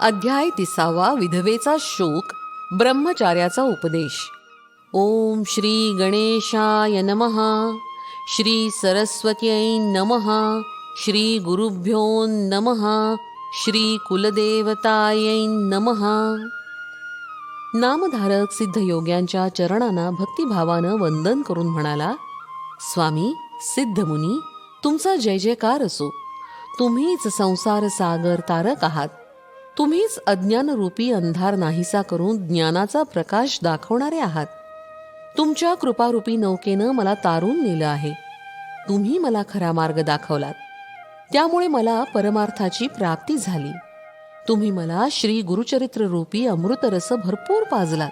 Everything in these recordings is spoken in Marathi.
अध्याय 30 विधवेचा शोक, ब्रह्मचार्याचा उपदेश. ओम श्री गणेशाय नमः. श्री सरस्वत्यै नमः. श्री गुरुभ्यो नमः. श्री कुलदेवतायै नमः. नामधारक सिद्धयोग्यांच्या चरणांना भक्तिभावानं वंदन करून म्हणाला, स्वामी सिद्धमुनी, तुमचा जय जयकार असो. तुम्हीच संसार सागर तारक आहात. तुम्हीच अज्ञानरूपी अंधार नाहीसा करून ज्ञानाचा प्रकाश दाखवणारे आहात. तुमच्या कृपारूपी नौकेनं मला तारून नेलं आहे. तुम्ही मला खरा मार्ग दाखवलात, त्यामुळे मला परमार्थाची प्राप्ती झाली. तुम्ही मला श्री गुरुचरित्र रूपी अमृतरस भरपूर पाजलात,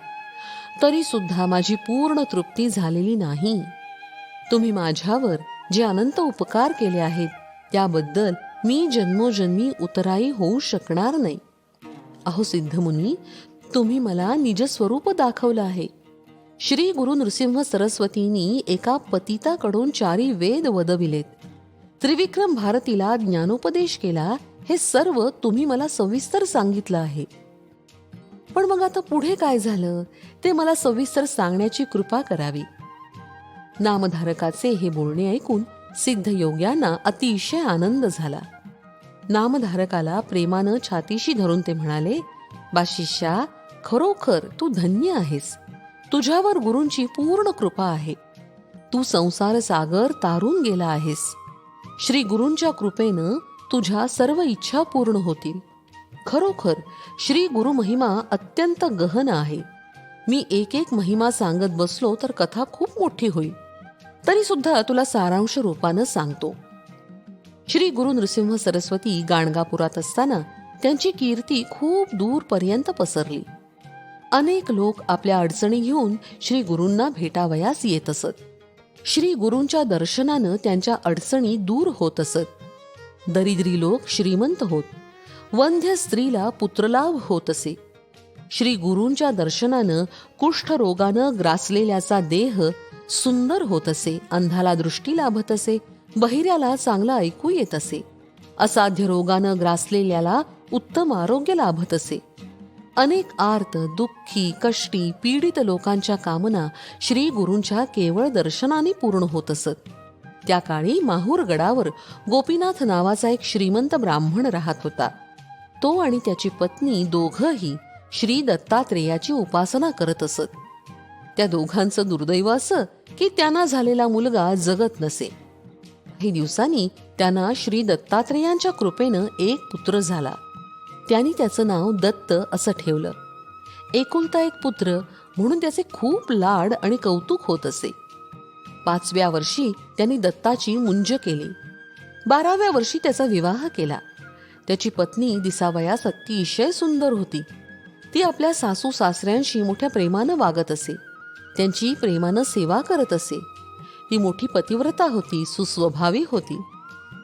तरी सुद्धा माझी पूर्ण तृप्ती झालेली नाही. तुम्ही माझ्यावर जे अनंत उपकार केले आहेत, त्याबद्दल मी जन्मोजन्मी उतराई होऊ शकणार नाही. अहो सिद्धमुनी, तुम्ही मला निजस्वरूप दाखवलं आहे. श्री गुरु नृसिंह सरस्वतींनी एका पतिताकडून 4 वेद वदविलेत. त्रिविक्रम भारतीला ज्ञानोपदेश केला. हे सर्व तुम्ही मला सविस्तर सांगितलं आहे. पण मग आता पुढे काय झालं ते मला सविस्तर सांगण्याची कृपा करावी. नामधारकाचे हे बोलणे ऐकून सिद्धयोग्यांना अतिशय आनंद झाला. नामधारकाला प्रेमानं छातीशी धरून ते म्हणाले, बाशिष्या, खरोखर तू धन्य आहेस. तुझ्यावर गुरूंची पूर्ण कृपा आहे. तू संसार सागर तारून गेला आहेस. श्री गुरूंच्या कृपेनं तुझ्या सर्व इच्छा पूर्ण होतील. खरोखर श्री गुरु महिमा अत्यंत गहन आहे. मी एक एक महिमा सांगत बसलो तर कथा खूप मोठी होईल. तरी सुद्धा तुला सारांश रूपानं सांगतो. श्री गुरु नृसिंह सरस्वती गाणगापुरात असताना त्यांची कीर्ती खूप दूरपर्यंत पसरली. अनेक लोक आपल्या अडचणी घेऊन श्री गुरूंना भेटावयास येत असत. श्री गुरूंच्या दर्शनानं त्यांच्या अडचणी दूर होत असत. दरिद्री लोक श्रीमंत होत. वंध्य स्त्रीला पुत्रलाभ होत असे. श्री गुरूंच्या दर्शनानं कुष्ठरोगानं ग्रासलेल्याचा देह सुंदर होत असे. अंधाला दृष्टी लाभत असे. बहिऱ्याला चांगलं ऐकू येत असे. असाध्य रोगानं ग्रासलेल्याला उत्तम आरोग्य लाभत असे. अनेक आर्त, दुःखी, कष्टी, पीडित लोकांच्या कामना श्री गुरूंच्या केवळ दर्शनाने पूर्ण होत असत. त्या काळी माहूर गडावर गोपीनाथ नावाचा एक श्रीमंत ब्राह्मण राहत होता. तो आणि त्याची पत्नी दोघंही श्री दत्तात्रेयाची उपासना करत असत. त्या दोघांचं दुर्दैव असं की त्यांना झालेला मुलगा जगत नसे. काही दिवसांनी त्यांना श्री दत्तात्रेयांच्या कृपेनं एक पुत्र झाला. त्यांनी त्याचं नाव दत्त असं ठेवलं. एकुलता एक पुत्र म्हणून त्याचे खूप लाड आणि कौतुक होत असे. 5व्या वर्षी त्यांनी दत्ताची मुंज केली. 12व्या वर्षी त्याचा विवाह केला. त्याची पत्नी दिसावयास अतिशय सुंदर होती. ती आपल्या सासू सासऱ्यांशी मोठ्या प्रेमानं वागत असे. त्यांची प्रेमानं सेवा करत असे. ती मोठी पतिव्रता होती, सुस्वभावी होती.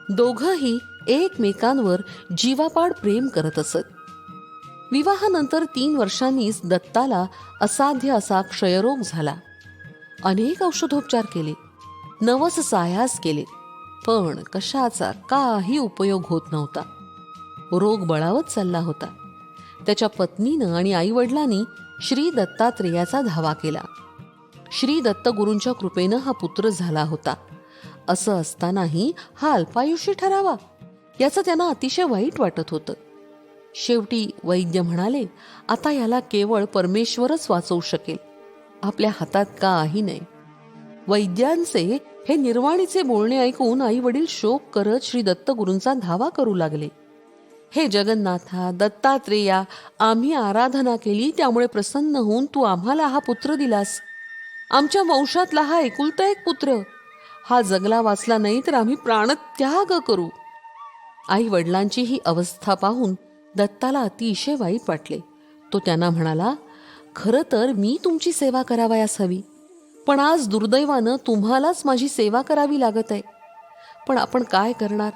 दोघंही एकमेकांवर जीवापाड प्रेम करत असत. विवाहानंतर 3 वर्षांनीच दत्ताला असाध्य असा क्षयरोग झाला. अनेक औषधोपचार केले, नवस सायास केले, पण कशाचा काही उपयोग होत नव्हता. रोग बळावत चालला होता. त्याच्या पत्नीनं आणि आईवडिलांनी श्री दत्तात्रेयाचा धावा केला. श्री दत्तगुरूंच्या कृपेनं हा पुत्र झाला होता. असं असतानाही हा अल्पायुषी ठरावा, याचं त्यांना अतिशय वाईट वाटत होतं. शेवटी वैद्य म्हणाले, आता याला केवळ परमेश्वरच वाचवू शकेल. आपल्या हातात काही नाही. वैद्यांचे हे निर्वाणीचे बोलणे ऐकून आई वडील शोक करत श्री दत्तगुरूंचा धावा करू लागले. हे जगन्नाथा, दत्तात्रेया, आम्ही आराधना केली, त्यामुळे प्रसन्न होऊन तू आम्हाला हा पुत्र दिलास. आमच्या वंशातला हा एकुलता एक पुत्र. हा जगला वाचला नाही तर आम्ही प्राणत्याग करू. आई वडिलांची ही अवस्था पाहून दत्ताला अतिशय वाईट वाटले. तो त्यांना म्हणाला, खरं तर मी तुमची सेवा करावयास हवी, पण आज दुर्दैवानं तुम्हालाच माझी सेवा करावी लागत आहे. पण आपण काय करणार?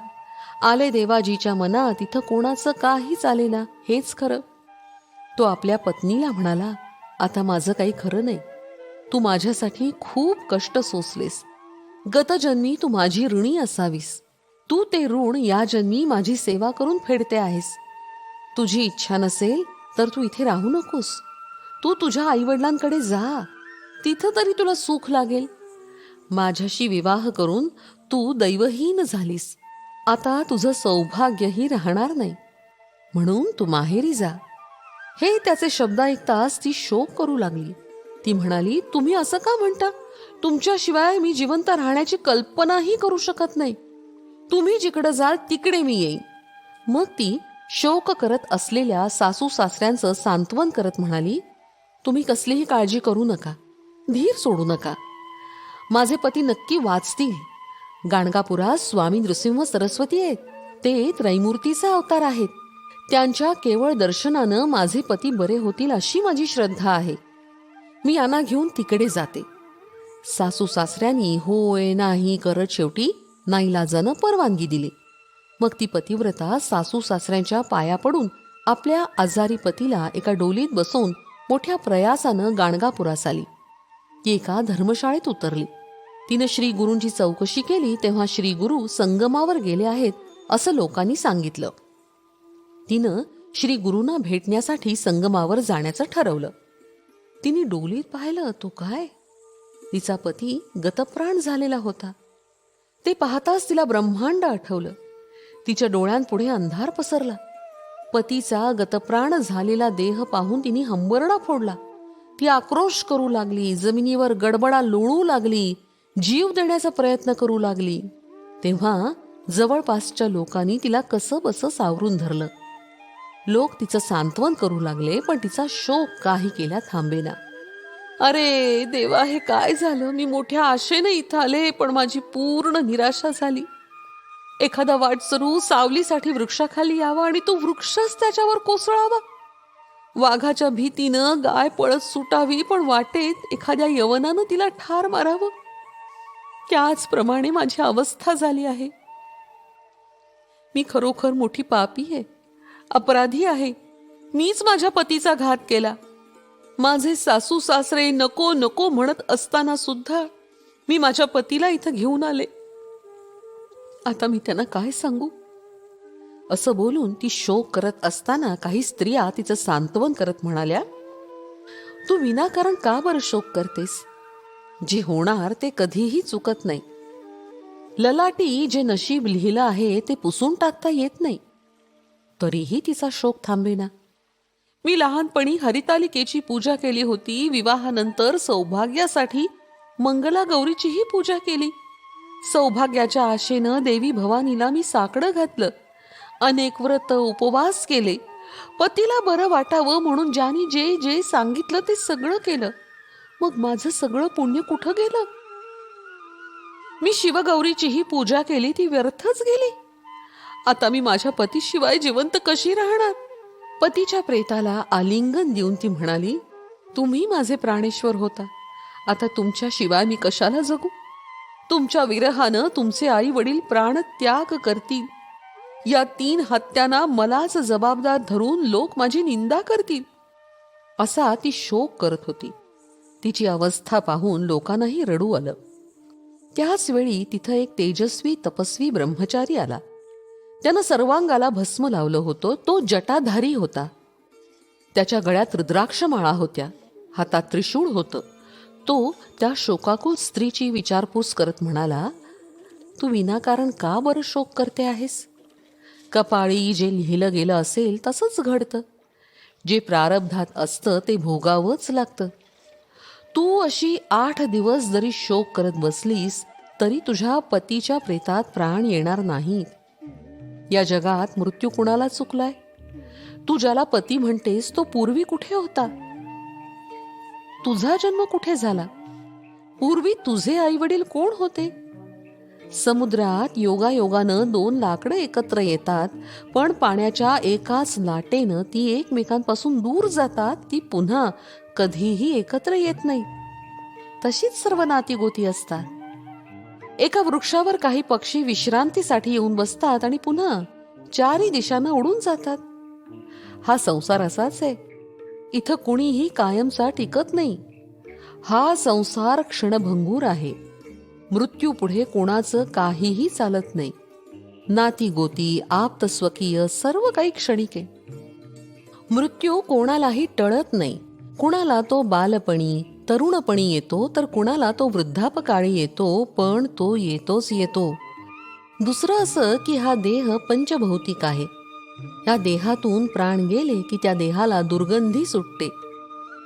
आले देवाजीच्या मनात, इथं कोणाचं काही चालेना, हेच खरं. तो आपल्या पत्नीला म्हणाला, आता माझं काही खरं नाही. तू माझ्यासाठी खूप कष्ट सोसलेस. गतजन्मी तू माझी ऋणी असावीस. तू ते ऋण या जन्मी माझी सेवा करून फेडते आहेस. तुझी इच्छा नसेल तर तू इथे राहू नकोस. तू तुझ्या आईवडिलांकडे जा. तिथं तरी तुला सुख लागेल. माझ्याशी विवाह करून तू दैवहीन झालीस. आता तुझं सौभाग्यही राहणार नाही. म्हणून तू माहेरी जा. हे त्याचे शब्द ऐकताच ती शोक करू लागली. ती म्हणाली, तुम्ही असं का म्हणता? तुमच्याशिवाय मी जिवंत राहण्याची कल्पनाही करू शकत नाही. तुम्ही जिकडे जाल तिकडे मी येईन. मग ती शोक करत असलेल्या सासू सासऱ्यांचं सांत्वन करत म्हणाली, तुम्ही कसलीही काळजी करू नका. धीर सोडू नका. माझे पती नक्की वाचतील. गाणगापुरात स्वामी नृसिंह सरस्वती आहेत. ते त्रैमूर्तीचा अवतार आहेत. त्यांच्या केवळ दर्शनानं माझे पती बरे होतील अशी माझी श्रद्धा आहे. मी यांना घेऊन तिकडे जाते. सासू सासऱ्यांनी होय नाही करत शेवटी नाईलाजानं परवानगी दिली. मग ती पतिव्रता सासू सासऱ्यांच्या पाया पडून आपल्या आजारी पतीला एका डोलीत बसवून मोठ्या प्रयासानं गाणगापुरास आली. ती एका धर्मशाळेत उतरली. तिनं श्री गुरूंची चौकशी केली तेव्हा श्री गुरु संगमावर गेले आहेत असं लोकांनी सांगितलं. तिनं श्री गुरूंना भेटण्यासाठी संगमावर जाण्याचं ठरवलं. तिने डोलीत पाहिलं तो काय, तिचा पती गतप्राण झालेला होता. ते पाहताच तिला ब्रह्मांड आठवलं. तिच्या डोळ्यांपुढे अंधार पसरला. पतीचा गतप्राण झालेला देह पाहून तिने हंबरडा फोडला. ती आक्रोश करू लागली, जमिनीवर गडबडा लोळू लागली, जीव देण्याचा प्रयत्न करू लागली. तेव्हा जवळपासच्या लोकांनी तिला कसं बसं सावरून धरलं. लोक तिचं सांत्वन करू लागले, पण तिचा शोक काही केल्या थांबेना. अरे देवा, हे काय झालं? मी मोठ्या आशेने इथं आले, पण माझी पूर्ण निराशा झाली. एखादा वाटसरू सावलीसाठी वृक्षाखाली यावा आणि तो वृक्षच त्याच्यावर कोसळावा. वाघाच्या भीतीनं गाय पळत सुटावी, पण वाटेत एखाद्या यवनानं तिला ठार मारावं. त्याचप्रमाणे माझी अवस्था झाली आहे. मी खरोखर मोठी पापी आहे, अपराधी आहे. मीच माझ्या पतीचा घात केला. माझे सासू सासरे नको नको म्हणत असताना सुद्धा मी माझ्या पतीला इथं घेऊन आले. आता मी त्यांना काय सांगू? असं बोलून ती शोक करत असताना काही स्त्रिया तिचं सांत्वन करत म्हणाल्या, तू विनाकारण का बरं शोक करतेस? जे होणार ते कधीही चुकत नाही. ललाटी जे नशीब लिहिलं आहे ते पुसून टाकता येत नाही. तरीही तिचा शोक थांबेना. मी लहानपणी हरितालिकेची पूजा केली होती. विवाहानंतर सौभाग्यासाठी मंगला गौरीचीही पूजा केली. सौभाग्याच्या आशेनं देवी भवानीला मी साकडं घातलं. अनेक व्रत उपवास केले. पतीला बरं वाटावं म्हणून ज्यानी जे जे सांगितलं ते सगळं केलं. मग माझं सगळं पुण्य कुठं गेलं? मी शिवगौरीचीही पूजा केली, ती व्यर्थच गेली. आता मी माझ्या पतीशिवाय जिवंत कशी राहणार? पतीच्या प्रेताला आलिंगन देऊन ती म्हणाली, तुम्ही माझे प्राणेश्वर होता. आता तुमच्याशिवाय मी कशाला जगू? तुमच्या विरहानं तुमचे आई वडील प्राणत्याग करतील. या 3 हत्यांना मलाच जबाबदार धरून लोक माझी निंदा करतील. असा ती शोक करत होती. तिची अवस्था पाहून लोकांनाही रडू आलं. त्याच वेळी तिथं एक तेजस्वी तपस्वी ब्रह्मचारी आला. त्यानं सर्वांगाला भस्म लावलं होतं. तो जटाधारी होता. त्याच्या गळ्यात रुद्राक्षमाळा होत्या. हातात त्रिशूळ होतं. तो त्या शोकाकुल स्त्रीची विचारपूस करत म्हणाला, तू विनाकारण का बरं शोक करते आहेस? कपाळी जे लिहिलं गेलं असेल तसंच घडतं. जे प्रारब्धात असतं ते भोगावंच लागतं. तू अशी 8 दिवस जरी शोक करत बसलीस तरी तुझ्या पतीच्या प्रेतात प्राण येणार नाहीत. या जगात मृत्यू कुणाला चुकलाय? तू ज्याला पती म्हणतेस तो पूर्वी कुठे होता? तुझा जन्म कुठे झाला? पूर्वी तुझे आई वडील कोण होते? समुद्रात योगायोगानं 2 लाकडं एकत्र येतात, पण पाण्याच्या एकाच लाटेनं ती एकमेकांपासून दूर जातात. ती पुन्हा कधीही एकत्र येत नाही. तशीच सर्व नातीगोती असतात. एका वृक्षावर काही पक्षी विश्रांतीसाठी येऊन बसतात आणि पुन्हा 4 दिशांना उडून जातात. हा संसार असाच आहे. इथं कुणीही कायमचा टिकत नाही. हा संसार क्षणभंगूर आहे. मृत्यू पुढे कोणाचं काहीही चालत नाही. नाती गोती, आप्तस्वकीय सर्व काही क्षणिक आहे. मृत्यू कोणालाही टळत नाही. कुणाला तो बालपणी तरुणपणी येतो, तर कुणाला तो वृद्धापकाळी येतो, पण तो येतोच येतो. दुसरं असं की हा देह पंचभौतिक आहे. या देहातून प्राण गेले की त्या देहाला दुर्गंधी सुटते.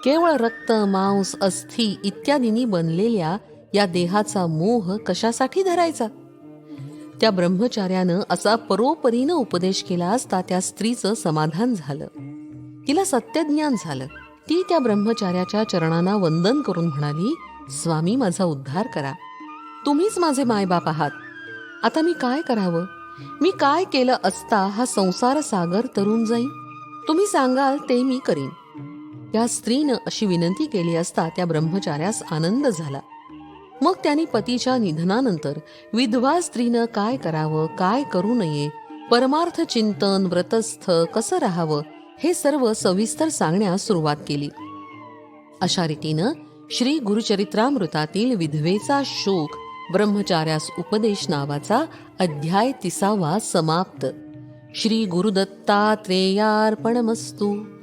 केवळ रक्त, मांस, अस्थी इत्यादींनी बनलेल्या या देहाचा मोह कशासाठी धरायचा? त्या ब्रह्मचार्यानं असा परोपरीनं उपदेश केला असता त्या स्त्रीचं समाधान झालं. तिला सत्यज्ञान झालं. ती त्या ब्रह्मचार्याच्या चरणांना वंदन करून म्हणाली, स्वामी, माझा उद्धार करा. तुम्हीच माझे मायबाप आहात. आता मी काय करावं? मी काय केलं असता हा संसार सागर तरून जाईल? तुम्ही सांगाल ते मी करीन. त्या स्त्रीनं अशी विनंती केली असता त्या ब्रह्मचार्यास आनंद झाला. मग त्यांनी पतीच्या निधनानंतर विधवा स्त्रीनं काय करावं, काय करू नये, परमार्थ चिंतन, व्रतस्थ कसं राहावं, हे सर्व सविस्तर सांगण्यास सुरुवात केली. अशा रीतीनं श्री गुरुचरित्रामृतातील विधवेचा शोक ब्रह्मचार्यास उपदेश नावाचा अध्याय 30 समाप्त. श्री गुरुदत्तात्रेयार्पणमस्तु.